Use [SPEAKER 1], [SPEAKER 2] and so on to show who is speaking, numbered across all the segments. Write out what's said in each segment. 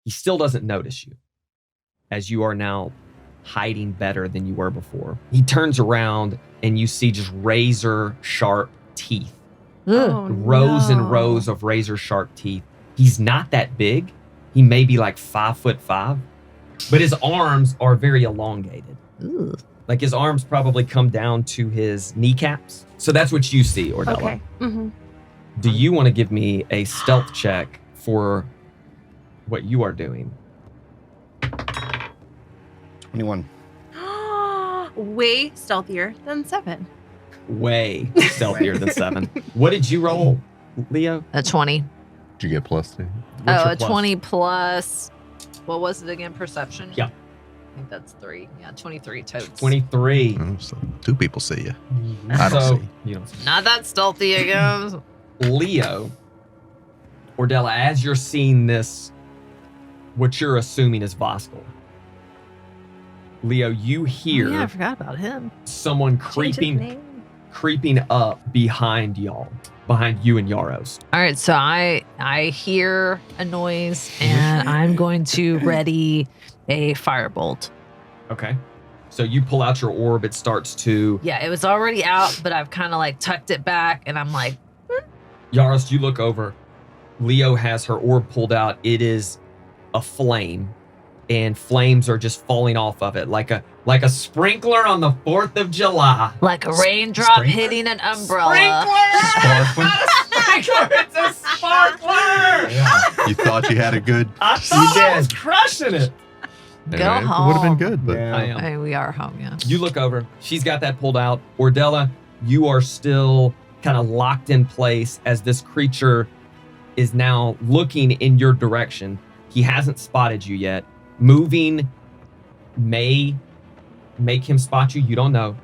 [SPEAKER 1] He still doesn't notice you, as you are now hiding better than you were before. He turns around and you see just razor sharp teeth. Rows and rows of razor sharp teeth. He's not that big. He may be like 5'5", but his arms are very elongated.
[SPEAKER 2] Ooh.
[SPEAKER 1] Like his arms probably come down to his kneecaps. So that's what you see, Ordella.
[SPEAKER 3] Okay. Mm-hmm.
[SPEAKER 1] Do you want to give me a stealth check for what you are doing?
[SPEAKER 4] 21.
[SPEAKER 3] Way stealthier than 7.
[SPEAKER 1] Way stealthier than 7. What did you roll, Leo?
[SPEAKER 2] A 20.
[SPEAKER 5] Did you get plus 2?
[SPEAKER 1] What's your
[SPEAKER 2] A
[SPEAKER 1] plus?
[SPEAKER 2] 20 plus, what was it again? Perception?
[SPEAKER 1] Yeah.
[SPEAKER 2] I think that's 3. Yeah, 23 totes.
[SPEAKER 1] 23.
[SPEAKER 5] So 2 people see you. I don't see.
[SPEAKER 1] You don't see.
[SPEAKER 2] Not that stealthy, I guess.
[SPEAKER 1] Leo, Ordella, as you're seeing this, what you're assuming is Voskul. Leo, you hear
[SPEAKER 2] Yeah, I forgot about him.
[SPEAKER 1] someone creeping up behind y'all, behind you and Yarost.
[SPEAKER 2] All right, so I hear a noise, and I'm going to ready a firebolt.
[SPEAKER 1] Okay. So you pull out your orb, it starts to...
[SPEAKER 2] Yeah, it was already out, but I've kind of like tucked it back, and I'm like,
[SPEAKER 1] Yarost, you look over. Leo has her orb pulled out. It is a flame, and flames are just falling off of it like a sprinkler on the 4th of July.
[SPEAKER 2] like a raindrop hitting an umbrella.
[SPEAKER 5] Sparkling.
[SPEAKER 1] Sprinkler! It's a sparkler!
[SPEAKER 5] You thought you had a good...
[SPEAKER 1] I thought I was crushing it.
[SPEAKER 2] Go
[SPEAKER 5] It would have
[SPEAKER 2] home.
[SPEAKER 5] been good, but
[SPEAKER 1] I am.
[SPEAKER 2] Hey, we are home, yeah.
[SPEAKER 1] You look over. She's got that pulled out. Ordella, you are still kind of locked in place as this creature is now looking in your direction. He hasn't spotted you yet. Moving may make him spot you. You don't know.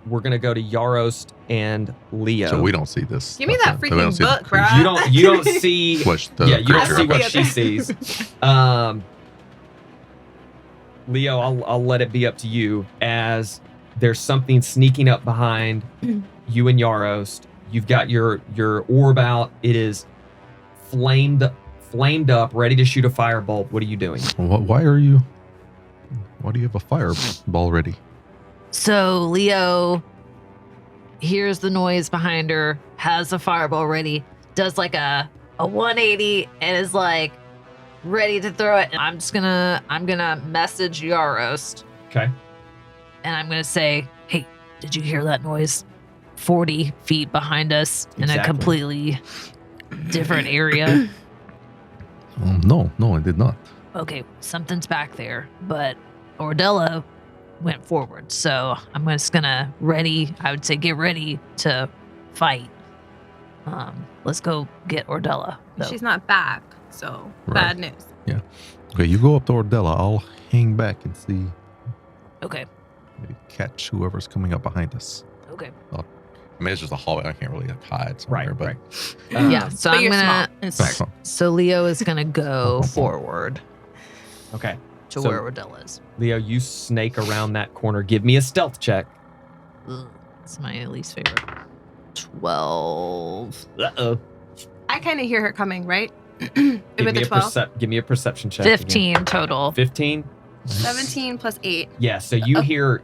[SPEAKER 1] We're going to go to Yarost and Leo.
[SPEAKER 5] so we don't see this.
[SPEAKER 3] Give me that
[SPEAKER 5] So we don't
[SPEAKER 3] freaking
[SPEAKER 5] see the
[SPEAKER 3] book,
[SPEAKER 5] creature.
[SPEAKER 3] bruh.
[SPEAKER 1] You don't see...
[SPEAKER 5] Which the
[SPEAKER 1] yeah, you don't
[SPEAKER 5] creature-
[SPEAKER 1] see what
[SPEAKER 3] okay.
[SPEAKER 1] she sees. Leo, I'll let it be up to you as there's something sneaking up behind you and Yarost. You've got your orb out. It is flamed up, ready to shoot a firebolt. What are you doing?
[SPEAKER 5] Why do you have a fireball ready?
[SPEAKER 2] So Leo hears the noise behind her, has a fireball ready, does like a 180, and is like ready to throw it. I'm gonna message Yarost,
[SPEAKER 1] Okay.
[SPEAKER 2] and I'm gonna say, "Hey, did you hear that noise? 40 feet behind us in a
[SPEAKER 1] Exactly.
[SPEAKER 2] completely different area."
[SPEAKER 5] No, I did not.
[SPEAKER 2] Okay, something's back there, but Ordella went forward, so I'm just gonna I would say get ready to fight. Let's go get Ordella, though.
[SPEAKER 3] She's not back, so
[SPEAKER 5] Right.
[SPEAKER 3] bad news.
[SPEAKER 5] Okay, you go up to Ordella. I'll hang back and see,
[SPEAKER 2] Okay,
[SPEAKER 5] maybe catch whoever's coming up behind us.
[SPEAKER 2] okay.
[SPEAKER 5] I mean, it's just a hallway. I can't really hide somewhere,
[SPEAKER 1] Right,
[SPEAKER 5] but
[SPEAKER 1] right.
[SPEAKER 2] Yeah, so
[SPEAKER 3] but
[SPEAKER 2] I'm
[SPEAKER 3] you're
[SPEAKER 2] gonna
[SPEAKER 3] small and smart.
[SPEAKER 2] so Leo is gonna go forward
[SPEAKER 1] Okay.
[SPEAKER 2] to
[SPEAKER 1] So-
[SPEAKER 2] where Ordella is.
[SPEAKER 1] Leo, you snake around that corner. Give me a stealth check.
[SPEAKER 2] Ugh, it's my least favorite. 12.
[SPEAKER 1] Uh-oh.
[SPEAKER 3] I kind of hear her coming, right?
[SPEAKER 1] Give
[SPEAKER 3] With
[SPEAKER 1] me
[SPEAKER 3] the 12.
[SPEAKER 1] give me a perception check. again.
[SPEAKER 2] 15 total.
[SPEAKER 1] 15?
[SPEAKER 3] 17 plus 8.
[SPEAKER 1] Yeah, so you hear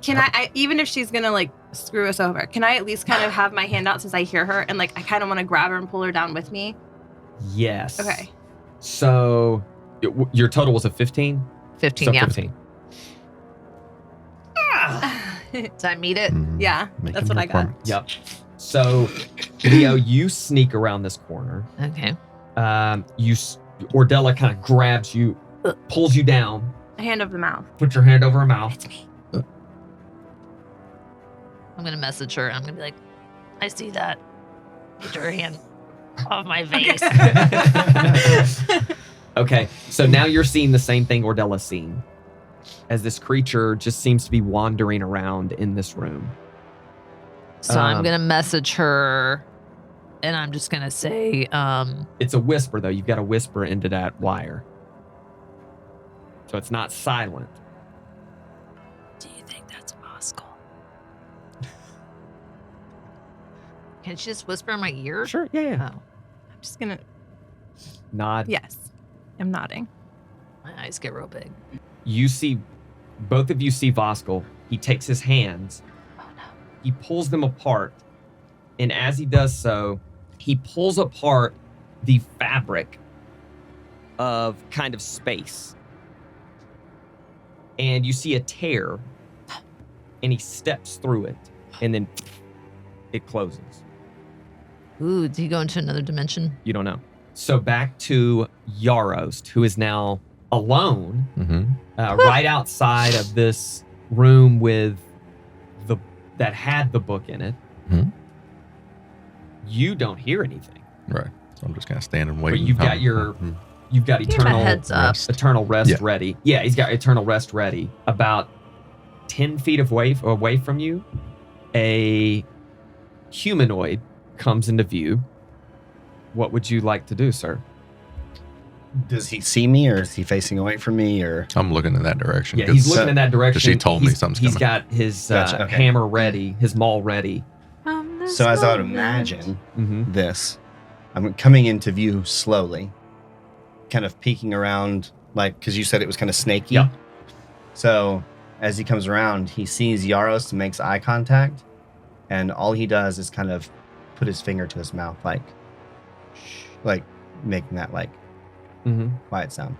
[SPEAKER 3] Can I, even if she's gonna like screw us over, can I at least kind of have my hand out since I hear her and like I kind of want to grab her and pull her down with me?
[SPEAKER 1] Yes.
[SPEAKER 3] Okay.
[SPEAKER 1] So your total was a 15?
[SPEAKER 2] 15,
[SPEAKER 1] So
[SPEAKER 2] yeah.
[SPEAKER 1] 15.
[SPEAKER 2] Did I meet it?
[SPEAKER 3] Yeah,
[SPEAKER 5] making
[SPEAKER 3] that's what I got.
[SPEAKER 5] requirements.
[SPEAKER 1] Yep. So Leo, you sneak around this corner.
[SPEAKER 2] Okay.
[SPEAKER 1] Ordella kind of grabs you, pulls you down,
[SPEAKER 3] A hand over the mouth.
[SPEAKER 1] put your hand over her mouth.
[SPEAKER 3] It's me.
[SPEAKER 2] I'm gonna message her. I'm gonna be like, I see that. Get your hand off my face.
[SPEAKER 1] Okay, so now you're seeing the same thing Ordella's seeing, as this creature just seems to be wandering around in this room.
[SPEAKER 2] So I'm gonna message her, and I'm just gonna say,
[SPEAKER 1] It's a whisper, though. You've got to whisper into that wire. So it's not silent.
[SPEAKER 2] do you think that's Voskul? Can she just whisper in my ear?
[SPEAKER 1] Sure, yeah.
[SPEAKER 2] Oh.
[SPEAKER 3] I'm just gonna.
[SPEAKER 1] Nod.
[SPEAKER 3] Yes. I'm nodding.
[SPEAKER 2] My eyes get real big.
[SPEAKER 1] You see, both of you see Voskul. He takes his hands,
[SPEAKER 2] Oh no.
[SPEAKER 1] he pulls them apart, and as he does so, he pulls apart the fabric of kind of space. And you see a tear, and he steps through it, and then it closes.
[SPEAKER 2] Ooh, do you go into another dimension?
[SPEAKER 1] You don't know. So back to Yarost, who is now alone, right outside of this room with that had the book in it.
[SPEAKER 5] Mhm.
[SPEAKER 1] You don't hear anything,
[SPEAKER 5] Right. So I'm just kind of standing
[SPEAKER 1] but
[SPEAKER 5] waiting.
[SPEAKER 1] you've got you've got
[SPEAKER 2] Give him a
[SPEAKER 1] eternal
[SPEAKER 2] heads up.
[SPEAKER 5] rest.
[SPEAKER 1] eternal rest
[SPEAKER 5] Yeah.
[SPEAKER 1] ready. Yeah, he's got eternal rest ready. About 10 feet away from you, a humanoid comes into view. What would you like to do, sir?
[SPEAKER 4] Does he see me, or is he facing away from me, or?
[SPEAKER 5] I'm looking in that direction.
[SPEAKER 1] Yeah, he's
[SPEAKER 5] 'cause
[SPEAKER 1] looking in that direction.
[SPEAKER 5] she told me
[SPEAKER 1] He's-
[SPEAKER 5] something's
[SPEAKER 1] He's
[SPEAKER 5] coming.
[SPEAKER 1] got his
[SPEAKER 4] Gotcha, okay.
[SPEAKER 1] hammer ready, his maul ready.
[SPEAKER 4] So as I would imagine
[SPEAKER 1] Mm-hmm.
[SPEAKER 4] this, I'm coming into view slowly, kind of peeking around, like, because you said it was kind of snaky.
[SPEAKER 1] Yep.
[SPEAKER 4] So as he comes around, he sees Yarost and makes eye contact, and all he does is kind of put his finger to his mouth, like, shh, like making that like
[SPEAKER 1] Mm-hmm.
[SPEAKER 4] quiet sound.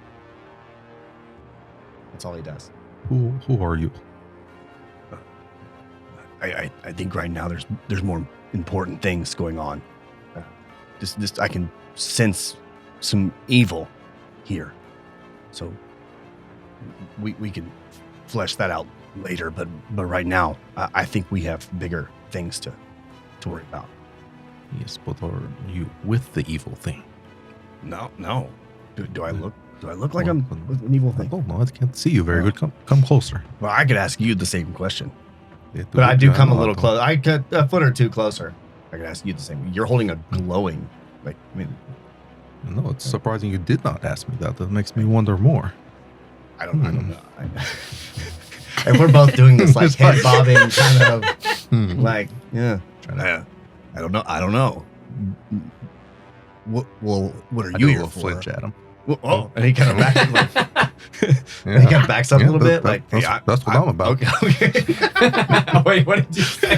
[SPEAKER 4] That's all he does.
[SPEAKER 5] Who are you?
[SPEAKER 6] I think right now there's more important things going on. This I can sense some evil here. So we can flesh that out later, but right now I think we have bigger things to worry about.
[SPEAKER 5] Yes, but are you with the evil thing?
[SPEAKER 6] No. Do I look like I'm with an evil
[SPEAKER 5] I
[SPEAKER 6] thing?
[SPEAKER 5] don't know. I can't see you very good. Come closer.
[SPEAKER 6] Well, I could ask you the same question.
[SPEAKER 4] But I do come a
[SPEAKER 5] know,
[SPEAKER 4] little
[SPEAKER 5] I don't-
[SPEAKER 4] close. I get a foot or two closer. I could ask you the same. You're holding a glowing, like, I mean,
[SPEAKER 5] No, it's surprising you did not ask me that. That makes me wonder more.
[SPEAKER 6] I don't know.
[SPEAKER 4] and we're both doing this like
[SPEAKER 5] It's
[SPEAKER 4] head
[SPEAKER 5] fine.
[SPEAKER 4] bobbing kind of
[SPEAKER 5] Hmm.
[SPEAKER 4] like, yeah.
[SPEAKER 6] I don't know. What are
[SPEAKER 5] I
[SPEAKER 6] you
[SPEAKER 5] do a
[SPEAKER 6] here
[SPEAKER 5] little
[SPEAKER 6] for?
[SPEAKER 5] flinch at him.
[SPEAKER 4] Well, oh, and he kind of backs, like,
[SPEAKER 5] Yeah.
[SPEAKER 4] he kind of backs up a little
[SPEAKER 5] that-
[SPEAKER 4] bit,
[SPEAKER 5] that-
[SPEAKER 4] like,
[SPEAKER 5] that's,
[SPEAKER 4] hey,
[SPEAKER 5] that's what I'm about.
[SPEAKER 4] Okay.
[SPEAKER 1] Wait, what did you say?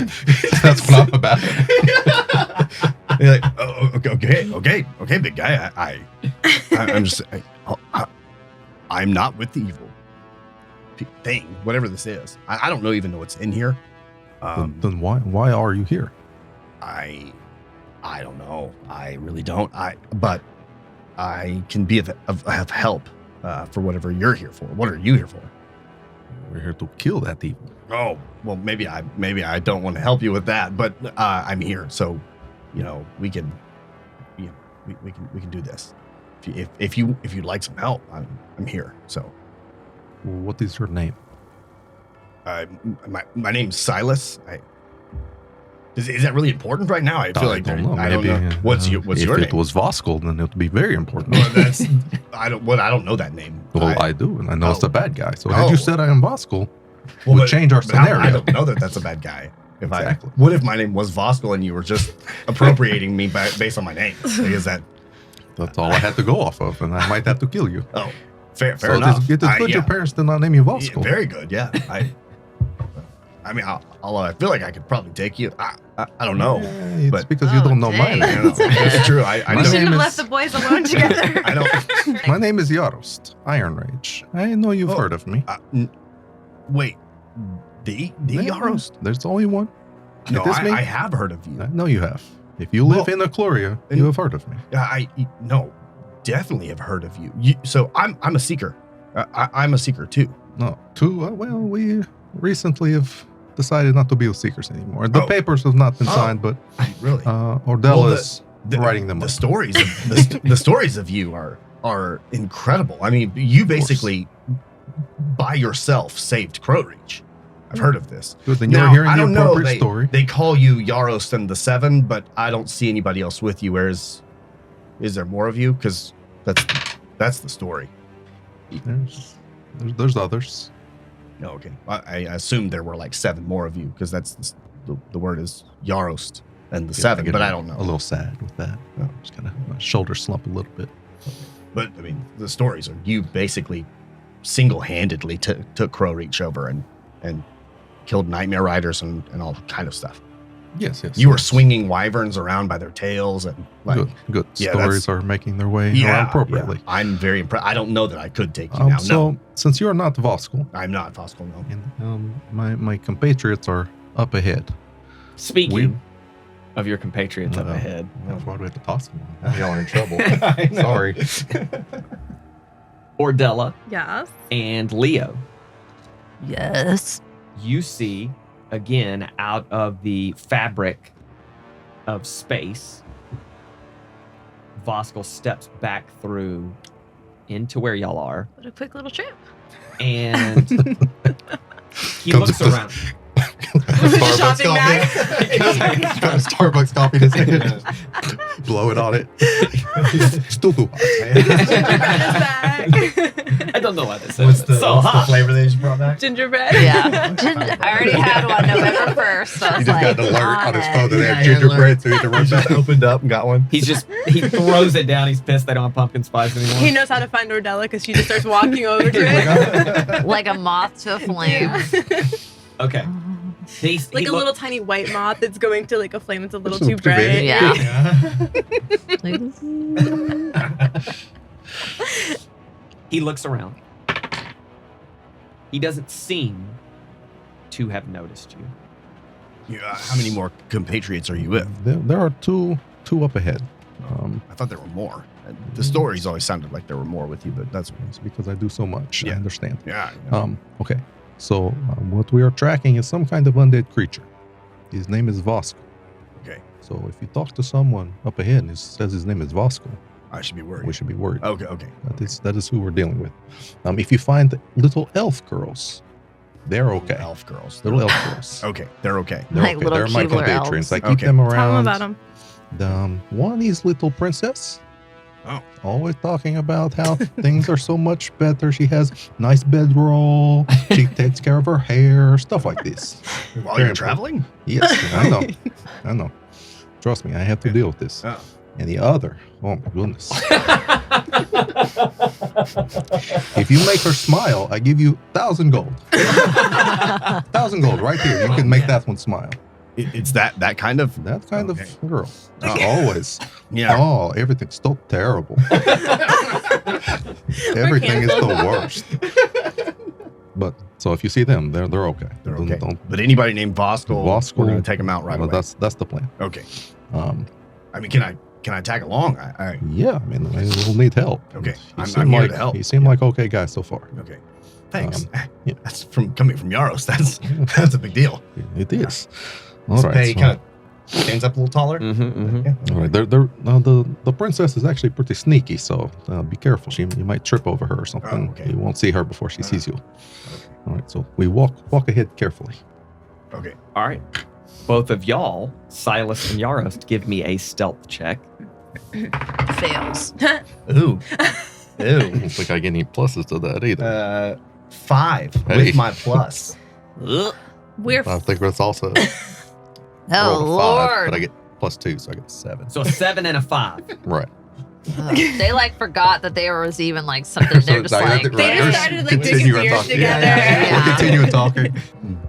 [SPEAKER 5] That's what I'm about.
[SPEAKER 4] You're like,
[SPEAKER 6] Oh, okay, big guy. I'm just. I'm not with the evil thing, whatever this is. I don't even know what's in here.
[SPEAKER 5] Then why are you here?
[SPEAKER 6] I don't know. I really don't. But I can be of help for whatever you're here for. What are you here for?
[SPEAKER 5] We're here to kill that evil.
[SPEAKER 6] Oh, well, maybe I don't want to help you with that, but I'm here, so we can, we can do this. If you'd like some help, I'm here. So,
[SPEAKER 5] What is your name?
[SPEAKER 6] my name's Silas. Is that really important right now? I feel like
[SPEAKER 5] don't know.
[SPEAKER 6] I don't
[SPEAKER 5] Maybe,
[SPEAKER 6] know. What's your
[SPEAKER 5] if
[SPEAKER 6] name?
[SPEAKER 5] it was Voskul, then it would be very important.
[SPEAKER 6] Well, that's I don't know that name.
[SPEAKER 5] Well, I do, and I know it's a
[SPEAKER 6] Oh.
[SPEAKER 5] bad guy. So had you
[SPEAKER 6] Oh.
[SPEAKER 5] said I am Voskul,
[SPEAKER 6] Well,
[SPEAKER 5] would
[SPEAKER 6] but-
[SPEAKER 5] change our
[SPEAKER 6] but I
[SPEAKER 5] scenario.
[SPEAKER 6] don't know that that's a bad guy.
[SPEAKER 5] Exactly.
[SPEAKER 6] What if my name was Voskul and you were just appropriating me based on my name? Like, is that
[SPEAKER 5] That's all I had to go off of, and I might have to kill you.
[SPEAKER 6] fair
[SPEAKER 5] So
[SPEAKER 6] enough?
[SPEAKER 5] it is good
[SPEAKER 6] yeah.
[SPEAKER 5] your parents did not name you
[SPEAKER 6] Yeah,
[SPEAKER 5] Voskul.
[SPEAKER 6] very good. Yeah. I mean, I feel like I could probably take you. I don't know.
[SPEAKER 5] It's
[SPEAKER 6] but-
[SPEAKER 5] because you don't know my
[SPEAKER 2] dang.
[SPEAKER 6] I
[SPEAKER 5] name.
[SPEAKER 6] don't know. It's true. I
[SPEAKER 5] My
[SPEAKER 3] We should
[SPEAKER 5] name
[SPEAKER 3] have
[SPEAKER 5] is-
[SPEAKER 3] left the boys alone together.
[SPEAKER 6] I don't.
[SPEAKER 5] My name is Yarost, Iron Rage. I know you've
[SPEAKER 6] Oh.
[SPEAKER 5] heard of me.
[SPEAKER 6] Wait, the
[SPEAKER 5] Yeah,
[SPEAKER 6] Yarost?
[SPEAKER 5] There's only one.
[SPEAKER 6] No,
[SPEAKER 5] It is me.
[SPEAKER 6] I have heard of you.
[SPEAKER 5] I know you have. If you live in Ecloria,
[SPEAKER 6] and-
[SPEAKER 5] you have heard of me.
[SPEAKER 6] No, definitely have heard of you. So I'm a seeker. I'm a seeker too.
[SPEAKER 5] No, well, we recently have decided not to be with Seekers anymore. The
[SPEAKER 6] Oh.
[SPEAKER 5] papers have not been
[SPEAKER 6] Oh.
[SPEAKER 5] signed, but
[SPEAKER 6] Really?
[SPEAKER 5] Ordella is writing them
[SPEAKER 6] the
[SPEAKER 5] up.
[SPEAKER 6] stories of the stories of you are incredible. I mean, you basically by yourself saved Crowreach. I've heard of this.
[SPEAKER 5] Good, then
[SPEAKER 6] Now,
[SPEAKER 5] you're hearing
[SPEAKER 6] I
[SPEAKER 5] the
[SPEAKER 6] don't know,
[SPEAKER 5] appropriate story.
[SPEAKER 6] They call you Yarost and the Seven, but I don't see anybody else with you. Is there more of you? Because that's the story.
[SPEAKER 5] There's others.
[SPEAKER 6] Oh, okay. I assumed there were like 7 more of you because that's the word is Yarost and the
[SPEAKER 5] Yeah,
[SPEAKER 6] Seven,
[SPEAKER 5] get
[SPEAKER 6] but
[SPEAKER 5] a-
[SPEAKER 6] I don't know.
[SPEAKER 5] A little sad with that.
[SPEAKER 6] Oh.
[SPEAKER 5] Just kind of my shoulders slump a little bit.
[SPEAKER 6] But I mean, the stories are you basically single-handedly took Crow Reach over and killed nightmare riders and all kind of stuff.
[SPEAKER 5] Yes, yes.
[SPEAKER 6] You were
[SPEAKER 5] yes.
[SPEAKER 6] swinging wyverns around by their tails and like
[SPEAKER 5] Good.
[SPEAKER 6] Yeah,
[SPEAKER 5] Stories are making their way around appropriately.
[SPEAKER 6] yeah. I'm very impressed. I don't know that I could take you now.
[SPEAKER 5] So,
[SPEAKER 6] No,
[SPEAKER 5] since you're not Voskul,
[SPEAKER 6] I'm not Voskul. No.
[SPEAKER 5] and my compatriots are up ahead.
[SPEAKER 1] Speaking of your compatriots up
[SPEAKER 5] Uh-oh.
[SPEAKER 1] ahead,
[SPEAKER 5] That's why we have to toss them. Now y'all are in trouble.
[SPEAKER 1] I know.
[SPEAKER 5] Sorry.
[SPEAKER 1] Ordella
[SPEAKER 3] Yes.
[SPEAKER 1] and Leo,
[SPEAKER 2] Yes.
[SPEAKER 1] you see again out of the fabric of space, Voskul steps back through into where y'all are,
[SPEAKER 3] What a quick little trip.
[SPEAKER 1] and he
[SPEAKER 5] Comes
[SPEAKER 1] looks
[SPEAKER 5] with
[SPEAKER 1] around.
[SPEAKER 3] Shopping bag.
[SPEAKER 5] Got a Starbucks coffee in his hand. Blow it on it. Still too hot.
[SPEAKER 3] Gingerbread is back.
[SPEAKER 1] I don't know why this is
[SPEAKER 4] What's the
[SPEAKER 1] so hot.
[SPEAKER 4] flavor they just brought back?
[SPEAKER 3] Gingerbread.
[SPEAKER 2] Yeah. I already had one November 1st. So I
[SPEAKER 5] He
[SPEAKER 2] was
[SPEAKER 5] just got
[SPEAKER 2] like,
[SPEAKER 5] an alert on his
[SPEAKER 2] it.
[SPEAKER 5] phone that they
[SPEAKER 4] Yeah,
[SPEAKER 5] have
[SPEAKER 4] he
[SPEAKER 5] gingerbread, so he had to run
[SPEAKER 4] He just
[SPEAKER 5] back.
[SPEAKER 4] opened up and got one.
[SPEAKER 1] He throws it down. He's pissed they don't have pumpkin spice anymore.
[SPEAKER 3] He knows how to find Ordella because she just starts walking over to it.
[SPEAKER 2] Like a moth to a flame.
[SPEAKER 1] Okay. He's,
[SPEAKER 3] Like
[SPEAKER 1] he
[SPEAKER 3] a
[SPEAKER 1] look-
[SPEAKER 3] little tiny white moth that's going to like a flame that's a little
[SPEAKER 5] It's
[SPEAKER 3] too
[SPEAKER 5] too big.
[SPEAKER 3] bright.
[SPEAKER 2] Yeah.
[SPEAKER 1] He looks around. He doesn't seem to have noticed you.
[SPEAKER 6] Yeah, how many more compatriots are you with?
[SPEAKER 5] There are two up ahead.
[SPEAKER 6] I thought there were more. The stories always sounded like there were more with you, but that's
[SPEAKER 5] It's because I do so much. I
[SPEAKER 6] Yeah.
[SPEAKER 5] understand.
[SPEAKER 6] yeah.
[SPEAKER 5] Okay. So what we are tracking is some kind of undead creature. His name is Voskul.
[SPEAKER 6] Okay.
[SPEAKER 5] So if you talk to someone up ahead and it says his name is Voskul,
[SPEAKER 6] I should be worried.
[SPEAKER 5] we should be worried.
[SPEAKER 6] Okay.
[SPEAKER 5] That is who we're dealing with. If you find little elf girls, they're okay.
[SPEAKER 6] Elf girls.
[SPEAKER 5] Little elf girls.
[SPEAKER 6] Okay, they're okay.
[SPEAKER 5] They're
[SPEAKER 2] Like
[SPEAKER 5] okay.
[SPEAKER 2] little
[SPEAKER 5] They're my
[SPEAKER 2] Keebler
[SPEAKER 5] compatriots. I
[SPEAKER 2] elves.
[SPEAKER 5] keep
[SPEAKER 6] Okay.
[SPEAKER 5] them
[SPEAKER 3] Tell him
[SPEAKER 5] around.
[SPEAKER 3] about him.
[SPEAKER 5] One is little princess.
[SPEAKER 6] Oh.
[SPEAKER 5] Always talking about how things are so much better. She has nice bedroll. She takes care of her hair. Stuff like this.
[SPEAKER 6] While
[SPEAKER 5] Very
[SPEAKER 6] you're traveling?
[SPEAKER 5] Yes, I know. Trust me, I have to deal with this.
[SPEAKER 6] Oh.
[SPEAKER 5] And the other, oh my goodness. If you make her smile, I give you 1,000 gold. 1,000 gold right here. You can make that one smile.
[SPEAKER 6] It's that kind of.
[SPEAKER 5] That kind
[SPEAKER 6] Okay.
[SPEAKER 5] of girl.
[SPEAKER 6] Oh.
[SPEAKER 5] Always.
[SPEAKER 6] Yeah.
[SPEAKER 5] Oh, everything's so terrible. Everything is the worst. But so if you see them, they're okay.
[SPEAKER 6] They're
[SPEAKER 5] Don't-
[SPEAKER 6] okay.
[SPEAKER 5] don't-
[SPEAKER 6] But anybody named Voskul,
[SPEAKER 5] Voskul,
[SPEAKER 6] we're gonna take them out right
[SPEAKER 5] well,
[SPEAKER 6] away.
[SPEAKER 5] that's the plan.
[SPEAKER 6] Okay.
[SPEAKER 5] Um,
[SPEAKER 6] I mean, can I tag along?
[SPEAKER 5] yeah, I mean, we'll need help.
[SPEAKER 6] Okay.
[SPEAKER 5] You
[SPEAKER 6] I'm
[SPEAKER 5] seem
[SPEAKER 6] here
[SPEAKER 5] like
[SPEAKER 6] to help.
[SPEAKER 5] you seem like okay guys so far.
[SPEAKER 6] Okay. Thanks.
[SPEAKER 5] Yeah.
[SPEAKER 6] That's coming from Yarost. That's a big deal.
[SPEAKER 5] It is. All
[SPEAKER 6] His
[SPEAKER 5] right.
[SPEAKER 6] pay
[SPEAKER 5] so-
[SPEAKER 6] kind of stands up a little taller.
[SPEAKER 1] Mm-hmm.
[SPEAKER 6] Yeah.
[SPEAKER 5] all right. The princess is actually pretty sneaky, so be careful. You might trip over her or something.
[SPEAKER 6] Oh, okay.
[SPEAKER 5] You won't see her before she sees you.
[SPEAKER 6] Okay.
[SPEAKER 5] All right. So we walk ahead carefully.
[SPEAKER 6] Okay.
[SPEAKER 1] All right. Both of y'all, Silas and Yarost, give me a stealth check.
[SPEAKER 2] Fails.
[SPEAKER 6] Ooh.
[SPEAKER 5] I
[SPEAKER 6] Ooh.
[SPEAKER 5] don't think I get any pluses to that either.
[SPEAKER 4] 5
[SPEAKER 5] Hey.
[SPEAKER 4] with my plus.
[SPEAKER 3] We're
[SPEAKER 5] I think that's also
[SPEAKER 2] Oh,
[SPEAKER 5] rolled a 5,
[SPEAKER 2] Lord.
[SPEAKER 5] but I get +2, so I get 7.
[SPEAKER 1] So a 7 and a 5.
[SPEAKER 5] Right.
[SPEAKER 2] Ugh. They like forgot that there was even like something. They're just
[SPEAKER 5] So I
[SPEAKER 2] like,
[SPEAKER 5] think-
[SPEAKER 3] They just
[SPEAKER 5] right.
[SPEAKER 3] started, like,
[SPEAKER 5] Continue
[SPEAKER 3] drinking
[SPEAKER 5] on
[SPEAKER 3] beers
[SPEAKER 5] talking.
[SPEAKER 3] together.
[SPEAKER 2] Yeah.
[SPEAKER 5] We'll continue talking.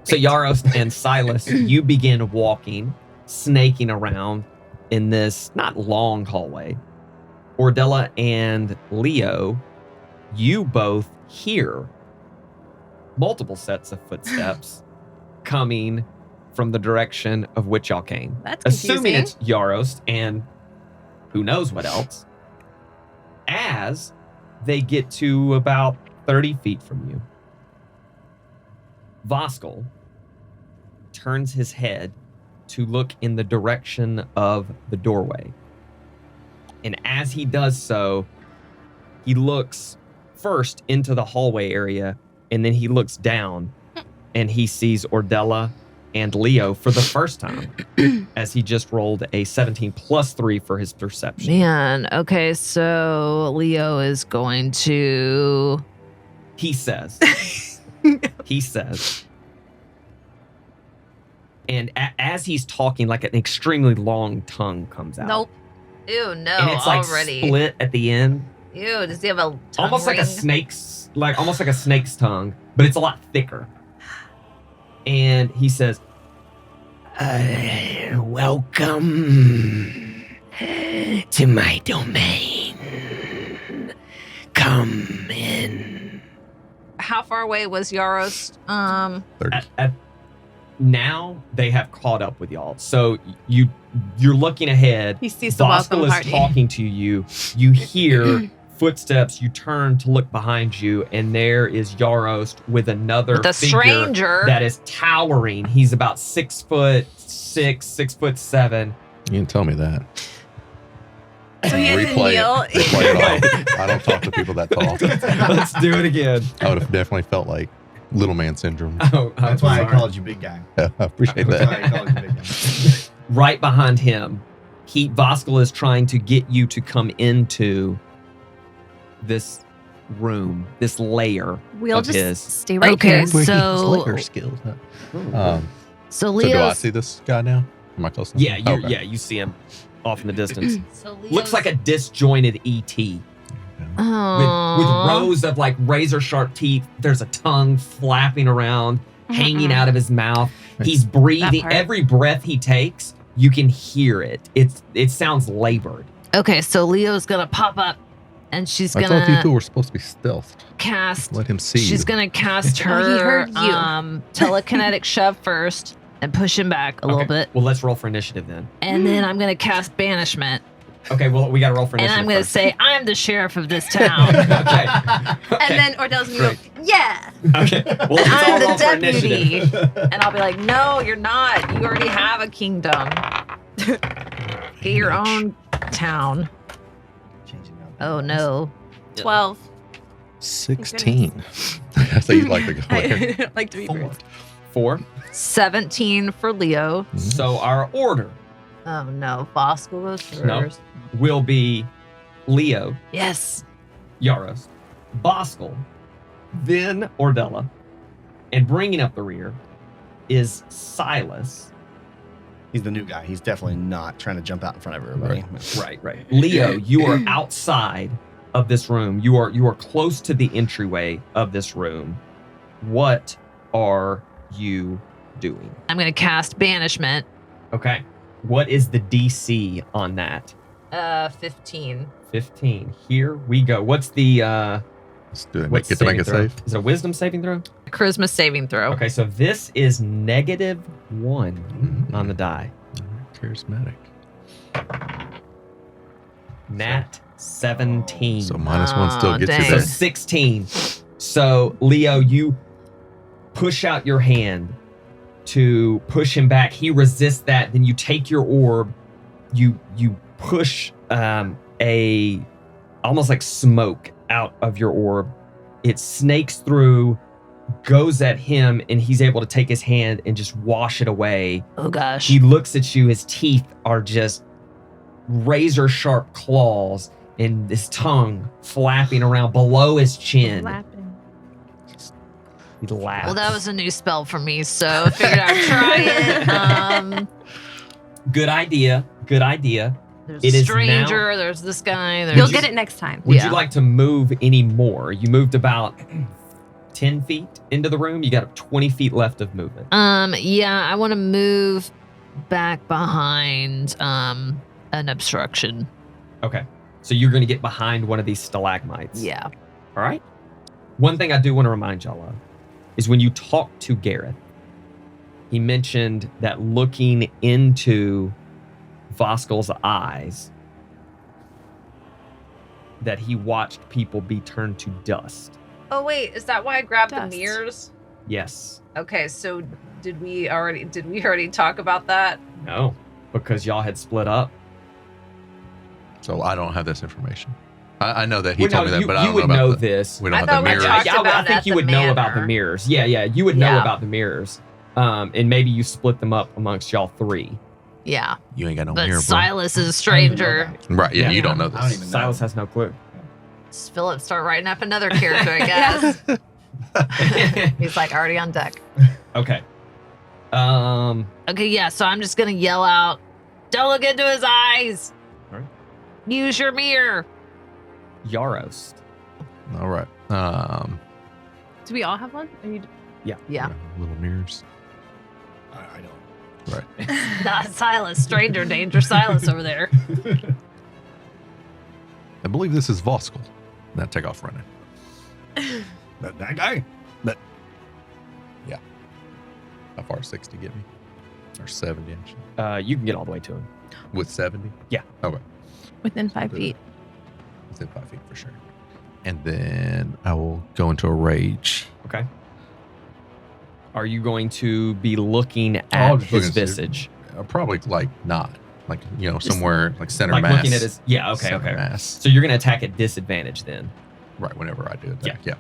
[SPEAKER 1] So Yarost and Silas, you begin walking, snaking around in this not long hallway. Ordella and Leo, you both hear multiple sets of footsteps coming from the direction of which y'all came.
[SPEAKER 3] That's
[SPEAKER 1] Assuming
[SPEAKER 3] confusing.
[SPEAKER 1] it's Yarost and who knows what else, as they get to about 30 feet from you. Voskul turns his head to look in the direction of the doorway. And as he does so, he looks first into the hallway area, and then he looks down and he sees Ordella and Leo for the first time as he just rolled a 17 plus 3 for his perception.
[SPEAKER 2] man, okay, so Leo is going to.
[SPEAKER 1] He says, and as he's talking, like an extremely long tongue comes out.
[SPEAKER 2] Nope. Ew, no,
[SPEAKER 1] And it's like
[SPEAKER 2] already.
[SPEAKER 1] split at the end.
[SPEAKER 2] Ew, does he have a tongue
[SPEAKER 1] almost like a
[SPEAKER 2] ring?
[SPEAKER 1] snake's, almost like a snake's tongue, but it's a lot thicker. And he says, "Welcome to my domain. Come in."
[SPEAKER 2] How far away was Yarost?
[SPEAKER 5] 30.
[SPEAKER 1] Now they have caught up with y'all. So you're looking ahead.
[SPEAKER 3] He sees the
[SPEAKER 1] Voskul
[SPEAKER 3] welcome
[SPEAKER 1] is
[SPEAKER 3] party.
[SPEAKER 1] talking to you. You hear footsteps. You turn to look behind you, and there is Yarost with another
[SPEAKER 2] With a
[SPEAKER 1] figure
[SPEAKER 2] stranger.
[SPEAKER 1] that is towering. He's about 6'6", 6'7".
[SPEAKER 5] You didn't tell me that.
[SPEAKER 3] So he has to
[SPEAKER 5] Replay
[SPEAKER 3] kneel.
[SPEAKER 5] it. Replay it all. I don't talk to people that tall.
[SPEAKER 1] Let's do it again.
[SPEAKER 5] I would have definitely felt like little man syndrome.
[SPEAKER 1] Oh, I'm
[SPEAKER 4] That's why I
[SPEAKER 1] sorry.
[SPEAKER 4] called you big guy.
[SPEAKER 5] I appreciate
[SPEAKER 4] That's
[SPEAKER 5] that.
[SPEAKER 4] why I called you big guy.
[SPEAKER 1] Right behind him, Voskul is trying to get you to come into this room, this layer
[SPEAKER 3] We'll
[SPEAKER 1] of
[SPEAKER 3] just
[SPEAKER 1] his.
[SPEAKER 3] stay right
[SPEAKER 2] Okay,
[SPEAKER 3] here.
[SPEAKER 5] Wait, his
[SPEAKER 2] so-
[SPEAKER 5] layer skills. Huh?
[SPEAKER 2] So
[SPEAKER 5] So do I
[SPEAKER 2] Leo's.
[SPEAKER 5] see this guy now? Am I close enough?
[SPEAKER 1] Yeah,
[SPEAKER 5] Okay.
[SPEAKER 1] yeah, you see him off in the distance.
[SPEAKER 2] So Leo's
[SPEAKER 1] Looks like a disjointed ET with rows of razor sharp teeth. There's a tongue flapping around, hanging out of his mouth. He's breathing.
[SPEAKER 3] part.
[SPEAKER 1] Every breath he takes, you can hear it. It sounds labored.
[SPEAKER 2] Okay, so Leo's gonna pop up, and she's
[SPEAKER 5] I thought you two
[SPEAKER 2] gonna
[SPEAKER 5] were supposed to be stealthed.
[SPEAKER 2] cast.
[SPEAKER 5] Let him see
[SPEAKER 2] She's
[SPEAKER 5] you.
[SPEAKER 2] gonna cast
[SPEAKER 3] Oh, he
[SPEAKER 2] her
[SPEAKER 3] heard you.
[SPEAKER 2] telekinetic shove first, and push him back a little
[SPEAKER 1] Okay,
[SPEAKER 2] bit,
[SPEAKER 1] Well, let's roll for initiative then.
[SPEAKER 2] and then I'm gonna cast banishment,
[SPEAKER 1] Okay, well, we got to roll for
[SPEAKER 2] and
[SPEAKER 1] initiative.
[SPEAKER 2] I'm gonna
[SPEAKER 1] first.
[SPEAKER 2] say I'm the sheriff of this town.
[SPEAKER 1] Okay.
[SPEAKER 3] And then Ordella's gonna
[SPEAKER 1] Great.
[SPEAKER 3] go, yeah.
[SPEAKER 1] Okay. Well, let's all
[SPEAKER 2] I'm
[SPEAKER 1] roll
[SPEAKER 2] the
[SPEAKER 1] for initiative.
[SPEAKER 2] deputy, and I'll be like, no, you're not. You already have a kingdom. Get your own town.
[SPEAKER 4] Changing up.
[SPEAKER 2] Oh no.
[SPEAKER 3] 12.
[SPEAKER 5] 16. I thought you'd like to go there.
[SPEAKER 3] I like to be first.
[SPEAKER 1] 4.
[SPEAKER 2] 17 for Leo.
[SPEAKER 5] Mm-hmm.
[SPEAKER 1] So our order
[SPEAKER 2] Oh no, Voskul goes first.
[SPEAKER 1] No. will be Leo,
[SPEAKER 2] Yes.
[SPEAKER 1] Yarost, Voskul, then Ordella, and bringing up the rear is Silas.
[SPEAKER 4] He's the new guy. He's definitely not trying to jump out in front of everybody.
[SPEAKER 1] Right. Leo, you are outside of this room. You are close to the entryway of this room. What are you doing?
[SPEAKER 2] I'm gonna cast banishment.
[SPEAKER 1] Okay. What is the DC on that?
[SPEAKER 2] 15.
[SPEAKER 1] 15. Here we go. What's the
[SPEAKER 5] Let's do it.
[SPEAKER 1] what's
[SPEAKER 5] Get to make
[SPEAKER 1] saving
[SPEAKER 5] it
[SPEAKER 1] throw?
[SPEAKER 5] safe.
[SPEAKER 1] Is it a wisdom saving throw?
[SPEAKER 2] Charisma saving throw.
[SPEAKER 1] Okay, so this is -1 on the die.
[SPEAKER 5] Charismatic.
[SPEAKER 1] Nat 17.
[SPEAKER 5] So -1 still
[SPEAKER 2] Aw,
[SPEAKER 5] gets
[SPEAKER 2] dang.
[SPEAKER 5] you
[SPEAKER 1] So
[SPEAKER 5] there.
[SPEAKER 1] 16. So Leo, you push out your hand to push him back. He resists that. Then you take your orb. You push a almost like smoke out of your orb. It snakes through, goes at him, and he's able to take his hand and just wash it away.
[SPEAKER 2] Oh gosh.
[SPEAKER 1] He looks at you. His teeth are just razor sharp claws, and his tongue flapping around below his chin.
[SPEAKER 3] Laughing.
[SPEAKER 1] He laughs.
[SPEAKER 2] Well, that was a new spell for me, so I figured I'd try it.
[SPEAKER 1] Good idea. Good idea.
[SPEAKER 2] There's
[SPEAKER 1] It
[SPEAKER 2] a
[SPEAKER 1] is
[SPEAKER 2] stranger. There's this guy. There's
[SPEAKER 3] You'll get it next time.
[SPEAKER 1] Would
[SPEAKER 2] Yeah.
[SPEAKER 1] you like to move any more? You moved about 10 feet into the room. You got 20 feet left of movement.
[SPEAKER 2] Yeah, I want to move back behind an obstruction.
[SPEAKER 1] Okay. So you're going to get behind one of these stalagmites.
[SPEAKER 2] Yeah.
[SPEAKER 1] All right. One thing I do want to remind y'all of is when you talked to Gareth, he mentioned that looking into Voskul's eyes, that he watched people be turned to dust.
[SPEAKER 2] Oh wait, is that why I grabbed
[SPEAKER 3] Dust.
[SPEAKER 2] the mirrors?
[SPEAKER 1] Yes.
[SPEAKER 2] Okay, so did we already talk about that?
[SPEAKER 1] No. Because y'all had split up.
[SPEAKER 5] So I don't have this information. I know that he
[SPEAKER 1] Well,
[SPEAKER 5] told
[SPEAKER 1] no,
[SPEAKER 5] me that,
[SPEAKER 1] you,
[SPEAKER 5] but I
[SPEAKER 1] you
[SPEAKER 5] don't
[SPEAKER 1] would
[SPEAKER 5] know
[SPEAKER 1] know
[SPEAKER 5] about the,
[SPEAKER 1] this.
[SPEAKER 5] we don't
[SPEAKER 2] I
[SPEAKER 5] have
[SPEAKER 2] thought
[SPEAKER 5] the
[SPEAKER 2] we
[SPEAKER 5] mirrors.
[SPEAKER 2] talked
[SPEAKER 1] I
[SPEAKER 2] about
[SPEAKER 1] think
[SPEAKER 2] at
[SPEAKER 1] you
[SPEAKER 2] the
[SPEAKER 1] would know about the
[SPEAKER 2] manor.
[SPEAKER 1] mirrors. Yeah, you would know
[SPEAKER 2] Yeah.
[SPEAKER 1] about the mirrors. And maybe you split them up amongst y'all three.
[SPEAKER 2] Yeah.
[SPEAKER 5] You ain't got no
[SPEAKER 2] But
[SPEAKER 5] mirror, bro.
[SPEAKER 2] Silas is a stranger.
[SPEAKER 5] Right, yeah,
[SPEAKER 1] Yeah.
[SPEAKER 5] you don't know
[SPEAKER 4] I don't
[SPEAKER 5] this.
[SPEAKER 4] even know.
[SPEAKER 1] Silas has no clue.
[SPEAKER 2] Philip start writing up another character, I guess. He's like already on deck.
[SPEAKER 1] Okay.
[SPEAKER 2] Okay, yeah, so I'm just gonna yell out, don't look into his eyes.
[SPEAKER 1] All right.
[SPEAKER 2] Use your mirror.
[SPEAKER 1] Yarost.
[SPEAKER 5] All right.
[SPEAKER 3] Do we all have one? Or you
[SPEAKER 2] Yeah.
[SPEAKER 5] Little mirrors.
[SPEAKER 6] I don't.
[SPEAKER 5] Right.
[SPEAKER 2] Not Silas. Stranger danger Silas over there.
[SPEAKER 5] I believe this is Voskul. Now take off running.
[SPEAKER 6] That guy.
[SPEAKER 5] How far is 60 get me? Or 70 actually?
[SPEAKER 1] You can get all the way to him.
[SPEAKER 5] With 70?
[SPEAKER 1] Yeah.
[SPEAKER 5] Okay.
[SPEAKER 3] within 5 feet.
[SPEAKER 5] Within 5 feet for sure. And then I will go into a rage.
[SPEAKER 1] Okay. Are you going to be looking
[SPEAKER 5] I'll
[SPEAKER 1] at
[SPEAKER 5] just look
[SPEAKER 1] his
[SPEAKER 5] and see.
[SPEAKER 1] visage?
[SPEAKER 5] Probably like not. Like, somewhere like center
[SPEAKER 1] Like
[SPEAKER 5] mass.
[SPEAKER 1] looking at his. Yeah. Okay.
[SPEAKER 5] Center
[SPEAKER 1] Okay.
[SPEAKER 5] Mass.
[SPEAKER 1] So you're going to attack at disadvantage then.
[SPEAKER 5] Right, whenever I do attack. Yeah.